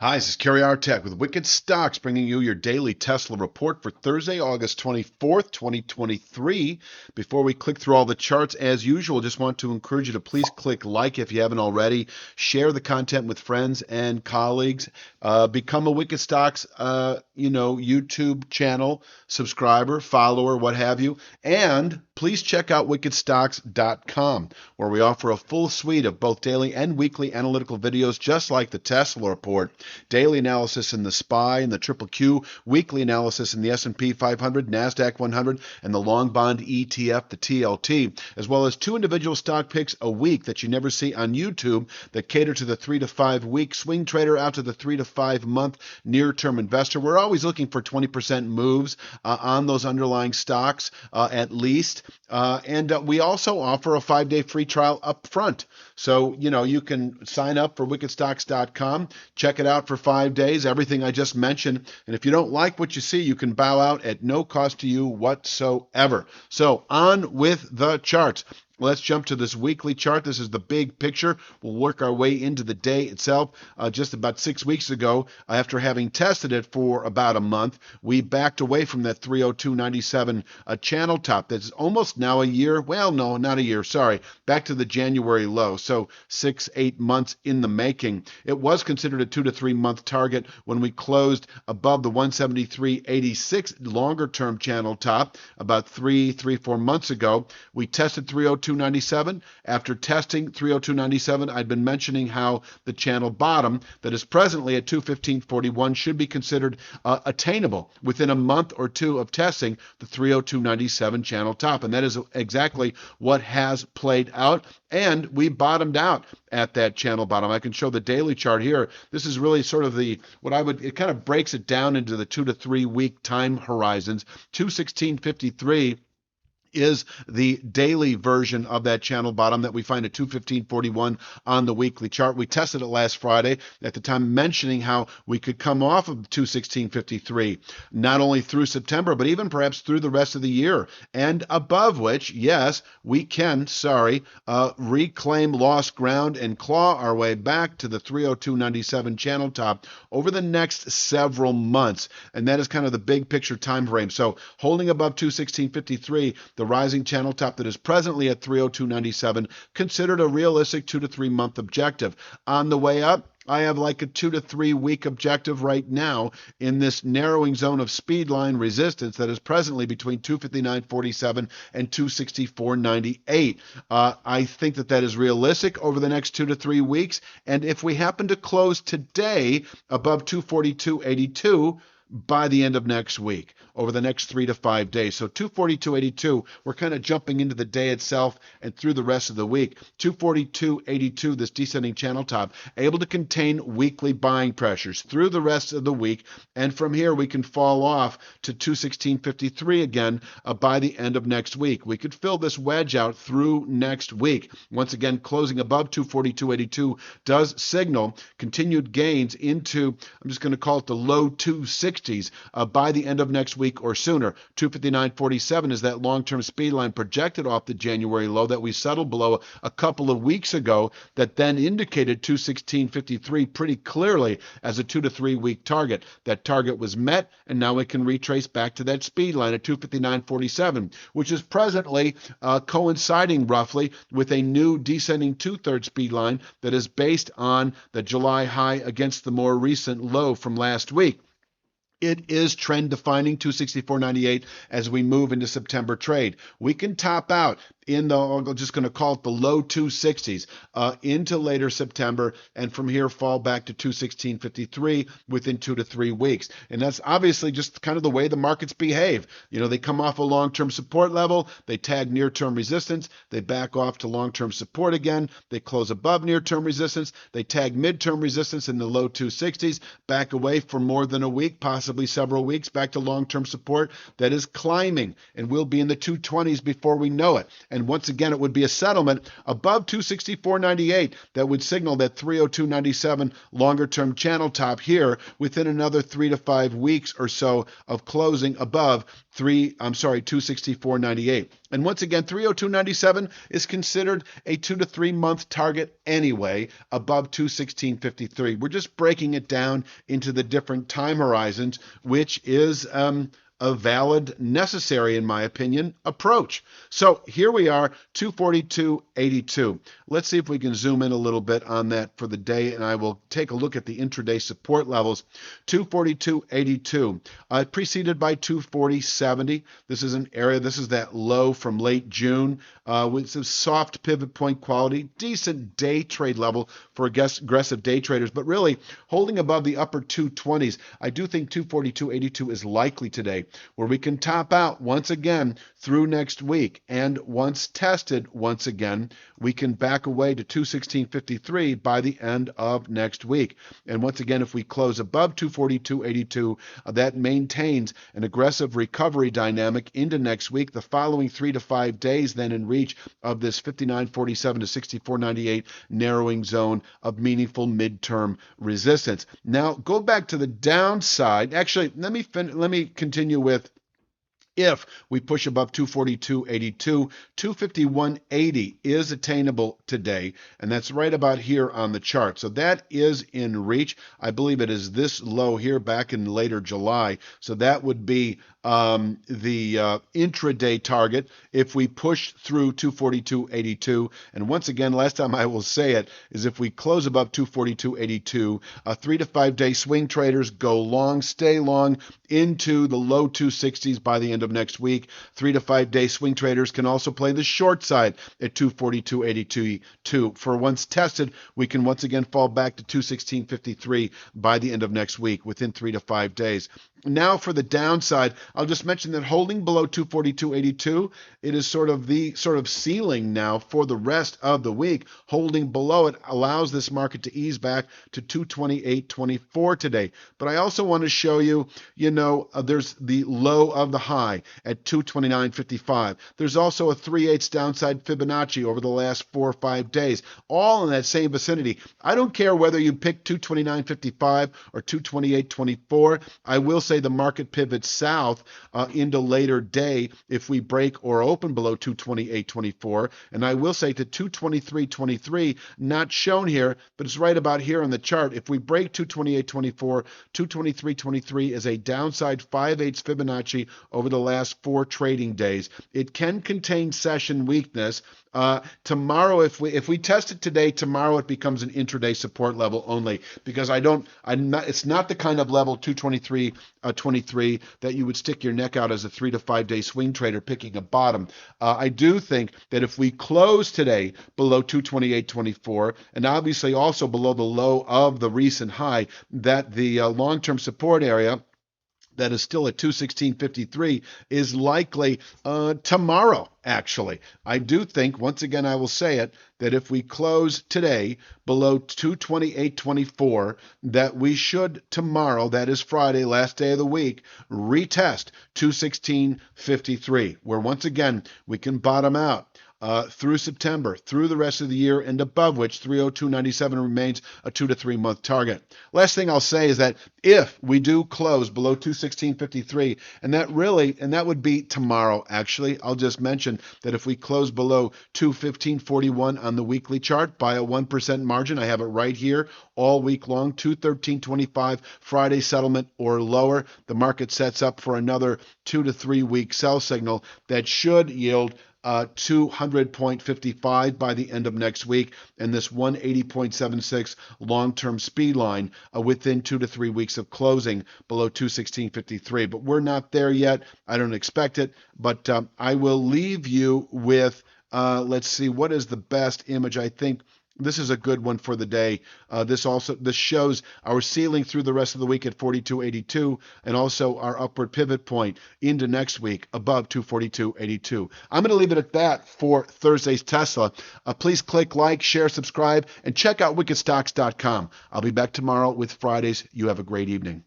Hi, this is Kerry Artek with Wicked Stocks, bringing you your daily Tesla report for Thursday, August 24th, 2023. Before we click through all the charts, as usual, just want to encourage you to please click like if you haven't already. Share the content with friends and colleagues. Become a Wicked Stocks, YouTube channel subscriber, follower, what have you. And please check out wickedstocks.com, where we offer a full suite of both daily and weekly analytical videos, just like the Tesla report. Daily analysis in the SPY and the Triple Q, weekly analysis in the S&P 500, NASDAQ 100, and the long bond ETF, the TLT, as well as 2 individual stock picks a week that you never see on YouTube that cater to the 3 to 5 week swing trader out to the 3 to 5 month near-term investor. We're always looking for 20% moves on those underlying stocks at least. And we also offer a 5-day free trial up front. So, you can sign up for wickedstocks.com, check it out for 5 days, everything I just mentioned. And if you don't like what you see, you can bow out at no cost to you whatsoever. So on with the charts. Let's jump to this weekly chart. This is the big picture. We'll work our way into the day itself. Just about 6 weeks ago, after having tested it for about a month, we backed away from that 302.97 channel top. That's almost now a year. Well, no, not a year. Sorry. Back to the January low. So 6-8 months in the making. It was considered a 2 to 3 month target when we closed above the 173.86 longer term channel top about 3-4 months ago. We tested 302.97. After testing 302.97, I'd been mentioning how the channel bottom that is presently at 215.41 should be considered attainable within a month or two of testing the 302.97 channel top. And that is exactly what has played out. And we bottomed out at that channel bottom. I can show the daily chart here. This is really sort of it kind of breaks it down into the 2 to 3 week time horizons. 216.53 is the daily version of that channel bottom that we find at 215.41 on the weekly chart. We tested it last Friday, at the time mentioning how we could come off of 216.53, not only through September, but even perhaps through the rest of the year, and above which, yes, we can, reclaim lost ground and claw our way back to the 302.97 channel top over the next several months. And that is kind of the big picture time frame. So holding above 216.53, the rising channel top that is presently at 302.97, considered a realistic 2 to 3 month objective. On the way up, I have like a 2 to 3 week objective right now in this narrowing zone of speed line resistance that is presently between 259.47 and 264.98. I think that is realistic over the next 2 to 3 weeks. And if we happen to close today above 242.82, by the end of next week, over the next 3 to 5 days. So 242.82, we're kind of jumping into the day itself and through the rest of the week. 242.82, this descending channel top, able to contain weekly buying pressures through the rest of the week. And from here, we can fall off to 216.53 again by the end of next week. We could fill this wedge out through next week. Once again, closing above 242.82 does signal continued gains into, I'm just going to call it the low 260s by the end of next week or sooner. 259.47 is that long-term speed line projected off the January low that we settled below a couple of weeks ago that then indicated 216.53 pretty clearly as a 2 to 3 week target. That target was met, and now we can retrace back to that speed line at 259.47, which is presently coinciding roughly with a new descending 2/3 speed line that is based on the July high against the more recent low from last week. It is trend defining 264.98 as we move into September trade. We can top out in I'm just going to call it the low 260s into later September, and from here fall back to 216.53 within 2 to 3 weeks. And that's obviously just kind of the way the markets behave. They come off a long-term support level, they tag near-term resistance, they back off to long-term support again, they close above near-term resistance, they tag mid-term resistance in the low 260s, back away for more than a week, possibly several weeks, back to long-term support that is climbing and will be in the 220s before we know it. And once again, it would be a settlement above 264.98 that would signal that 302.97 longer-term channel top here within another 3 to 5 weeks or so of closing above 264.98. And once again, 302.97 is considered a 2 to 3 month target anyway, above 216.53. We're just breaking it down into the different time horizons, which is a valid, necessary, in my opinion, approach. So here we are, 242.82. Let's see if we can zoom in a little bit on that for the day, and I will take a look at the intraday support levels. 242.82, preceded by 240.70. This is an area, this is that low from late June with some soft pivot point quality, decent day trade level for aggressive day traders, but really holding above the upper 220s. I do think 242.82 is likely today, where we can top out once again through next week. And once tested once again, we can back away to 216.53 by the end of next week. And once again, if we close above 242.82, that maintains an aggressive recovery dynamic into next week. The following 3 to 5 days then in reach of this 59.47 to 64.98 narrowing zone of meaningful midterm resistance. Now, go back to the downside. Actually, let me continue with, if we push above 242.82, 251.80 is attainable today, and that's right about here on the chart. So that is in reach. I believe it is this low here back in later July. So that would be the intraday target if we push through 242.82. And once again, last time I will say it, is if we close above 242.82, 3 to 5 day swing traders go long, stay long into the low 260s by the end of next week. 3 to 5 day swing traders can also play the short side at 242.82. For once tested, we can once again fall back to 216.53 by the end of next week within 3 to 5 days. Now for the downside, I'll just mention that holding below 242.82, it is sort of the ceiling now for the rest of the week. Holding below it allows this market to ease back to 228.24 today. But I also want to show you, there's the low of the high at 229.55. There's also a 3/8 downside Fibonacci over the last 4 or 5 days, all in that same vicinity. I don't care whether you pick 229.55 or 228.24. I will say the market pivots south into later day if we break or open below 228.24, and I will say to 223.23, not shown here, but it's right about here on the chart. If we break 228.24, 223.23 is a downside 5/8 Fibonacci over the last 4 trading days. It can contain session weakness. Tomorrow, if we test it today, tomorrow it becomes an intraday support level only, because it's not the kind of level 223.23 that you would stick your neck out as a 3 to 5 day swing trader picking a bottom. I do think that if we close today below 228.24, and obviously also below the low of the recent high, that the long-term support area that is still at 216.53 is likely tomorrow, actually. I do think, once again, I will say it, that if we close today below 228.24, that we should tomorrow, that is Friday, last day of the week, retest 216.53, where once again we can bottom out through September, through the rest of the year, and above which 302.97 remains a 2 to 3 month target. Last thing I'll say is that if we do close below 216.53, and that would be tomorrow, actually, I'll just mention that if we close below 215.41 on the weekly chart by a 1% margin, I have it right here all week long, 213.25 Friday settlement or lower, the market sets up for another 2 to 3 week sell signal that should yield 200.55 by the end of next week, and this 180.76 long-term speed line within 2 to 3 weeks of closing below 216.53. But we're not there yet. I don't expect it, but I will leave you with, let's see, what is the best image? I think this is a good one for the day. This shows our ceiling through the rest of the week at 42.82, and also our upward pivot point into next week above 242.82. I'm going to leave it at that for Thursday's Tesla. Please click like, share, subscribe, and check out wickedstocks.com. I'll be back tomorrow with Fridays. You have a great evening.